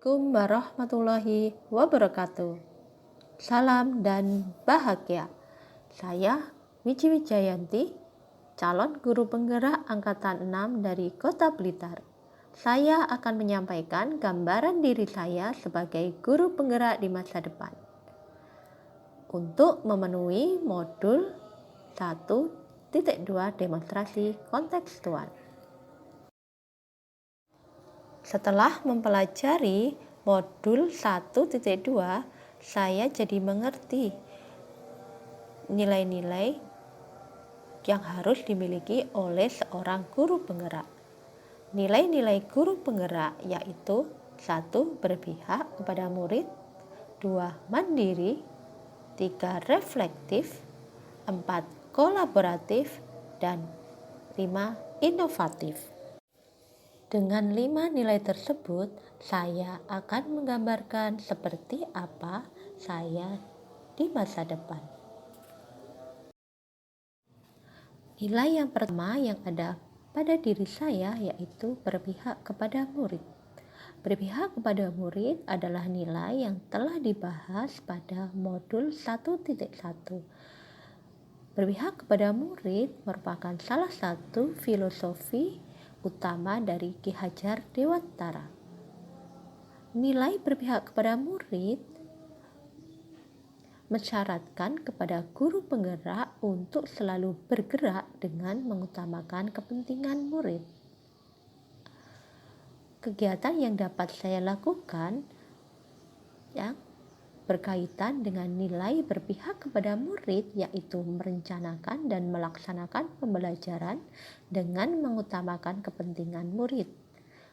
Assalamualaikum warahmatullahi wabarakatuh. Salam dan bahagia. Saya Wiji Wijayanti, calon guru penggerak angkatan 6 dari Kota Blitar. Saya akan menyampaikan gambaran diri saya sebagai guru penggerak di masa depan. Untuk memenuhi modul 1.2 demonstrasi kontekstual. Setelah mempelajari modul 1.2, saya jadi mengerti nilai-nilai yang harus dimiliki oleh seorang guru penggerak. Nilai-nilai guru penggerak yaitu 1. Berpihak kepada murid, 2. Mandiri, 3. Reflektif, 4. Kolaboratif, dan 5. Inovatif. Dengan 5 nilai tersebut, saya akan menggambarkan seperti apa saya di masa depan. Nilai yang pertama yang ada pada diri saya yaitu berpihak kepada murid. Berpihak kepada murid adalah nilai yang telah dibahas pada modul 1.1. Berpihak kepada murid merupakan salah satu filosofi utama dari Ki Hajar Dewantara. Nilai berpihak kepada murid mensyaratkan kepada guru penggerak untuk selalu bergerak dengan mengutamakan kepentingan murid. Kegiatan yang dapat saya lakukan yang berkaitan dengan nilai berpihak kepada murid yaitu merencanakan dan melaksanakan pembelajaran dengan mengutamakan kepentingan murid,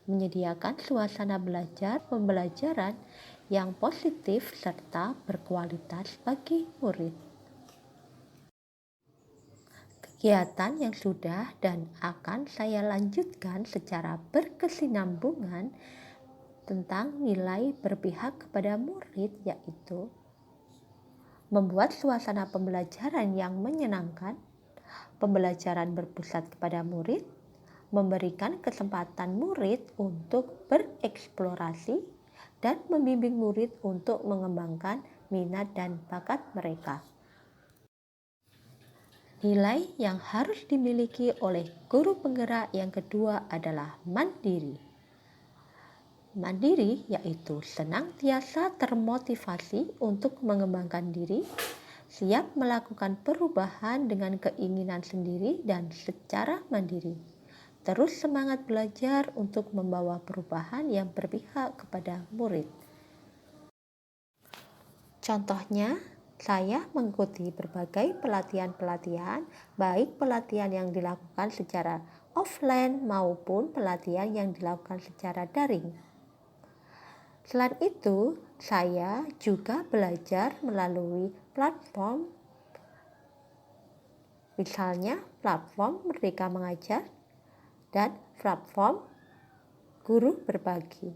menyediakan suasana pembelajaran yang positif serta berkualitas bagi murid. Kegiatan yang sudah dan akan saya lanjutkan secara berkesinambungan tentang nilai berpihak kepada murid yaitu membuat suasana pembelajaran yang menyenangkan, pembelajaran berpusat kepada murid, memberikan kesempatan murid untuk bereksplorasi, dan membimbing murid untuk mengembangkan minat dan bakat mereka. Nilai yang harus dimiliki oleh guru penggerak yang kedua adalah mandiri. Mandiri yaitu senantiasa termotivasi untuk mengembangkan diri, siap melakukan perubahan dengan keinginan sendiri dan secara mandiri. Terus semangat belajar untuk membawa perubahan yang berpihak kepada murid. Contohnya, saya mengikuti berbagai pelatihan-pelatihan, baik pelatihan yang dilakukan secara offline maupun pelatihan yang dilakukan secara daring. Selain itu, saya juga belajar melalui platform, misalnya platform Merdeka Mengajar dan platform Guru Berbagi.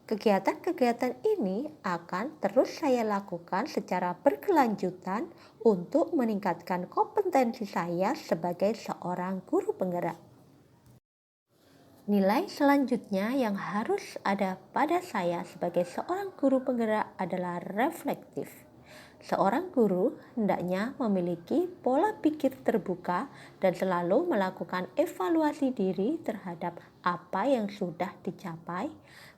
Kegiatan-kegiatan ini akan terus saya lakukan secara berkelanjutan untuk meningkatkan kompetensi saya sebagai seorang guru penggerak. Nilai selanjutnya yang harus ada pada saya sebagai seorang guru penggerak adalah reflektif. Seorang guru hendaknya memiliki pola pikir terbuka dan selalu melakukan evaluasi diri terhadap apa yang sudah dicapai,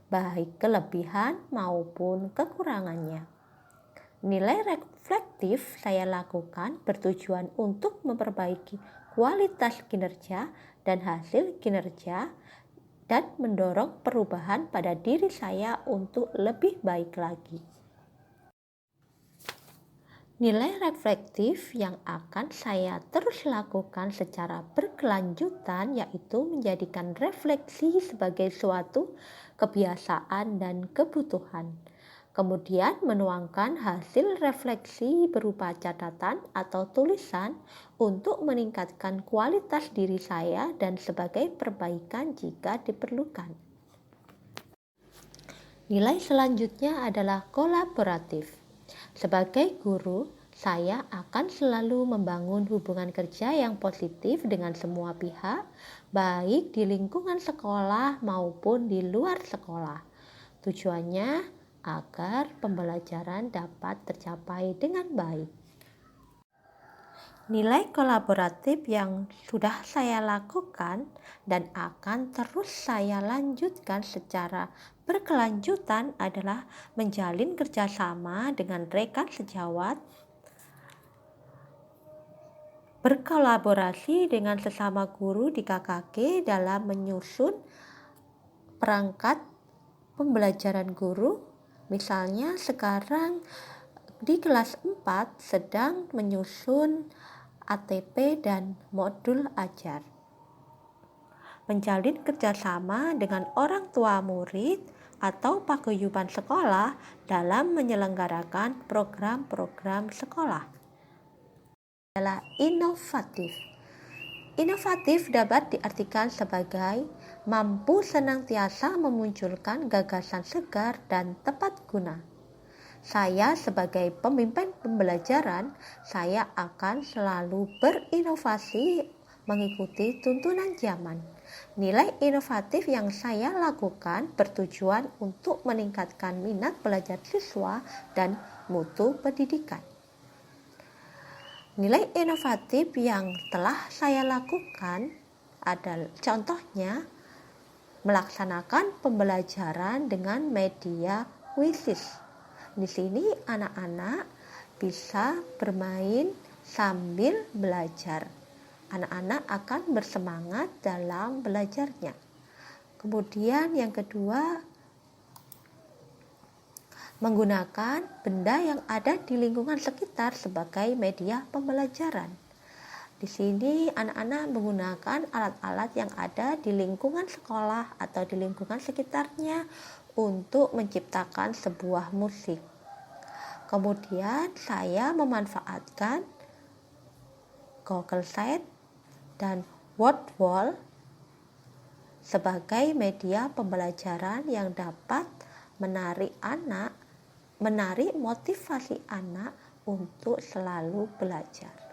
baik kelebihan maupun kekurangannya. Nilai reflektif saya lakukan bertujuan untuk memperbaiki kualitas kinerja dan hasil kinerja dan mendorong perubahan pada diri saya untuk lebih baik lagi. Nilai reflektif yang akan saya terus lakukan secara berkelanjutan yaitu menjadikan refleksi sebagai suatu kebiasaan dan kebutuhan. Kemudian menuangkan hasil refleksi berupa catatan atau tulisan untuk meningkatkan kualitas diri saya dan sebagai perbaikan jika diperlukan. Nilai selanjutnya adalah kolaboratif. Sebagai guru, saya akan selalu membangun hubungan kerja yang positif dengan semua pihak, baik di lingkungan sekolah maupun di luar sekolah. Tujuannya agar pembelajaran dapat tercapai dengan baik. Nilai kolaboratif yang sudah saya lakukan dan akan terus saya lanjutkan secara berkelanjutan adalah menjalin kerjasama dengan rekan sejawat, berkolaborasi dengan sesama guru di KKG dalam menyusun perangkat pembelajaran guru. Misalnya sekarang di kelas 4 sedang menyusun ATP dan modul ajar. Menjalin kerjasama dengan orang tua murid atau paguyuban sekolah dalam menyelenggarakan program-program sekolah adalah inovatif. Inovatif dapat diartikan sebagai mampu senantiasa memunculkan gagasan segar dan tepat guna. Saya sebagai pemimpin pembelajaran, saya akan selalu berinovasi mengikuti tuntunan zaman. Nilai inovatif yang saya lakukan bertujuan untuk meningkatkan minat belajar siswa dan mutu pendidikan. Nilai inovatif yang telah saya lakukan adalah contohnya melaksanakan pembelajaran dengan media Quizzes. Di sini anak-anak bisa bermain sambil belajar. Anak-anak akan bersemangat dalam belajarnya. Kemudian yang kedua, menggunakan benda yang ada di lingkungan sekitar sebagai media pembelajaran. Di sini anak-anak menggunakan alat-alat yang ada di lingkungan sekolah atau di lingkungan sekitarnya untuk menciptakan sebuah musik. Kemudian saya memanfaatkan Google Sheet dan Word Wall sebagai media pembelajaran yang dapat menarik motivasi anak untuk selalu belajar.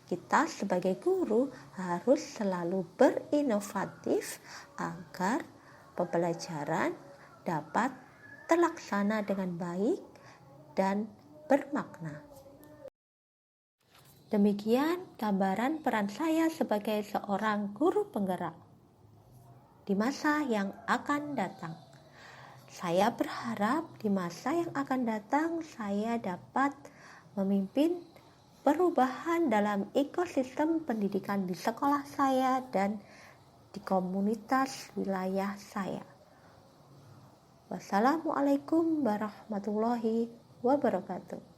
Kita sebagai guru harus selalu berinovatif agar pembelajaran dapat terlaksana dengan baik dan bermakna. Demikian gambaran peran saya sebagai seorang guru penggerak di masa yang akan datang. Saya berharap di masa yang akan datang saya dapat memimpin perubahan dalam ekosistem pendidikan di sekolah saya dan di komunitas wilayah saya. Wassalamualaikum warahmatullahi wabarakatuh.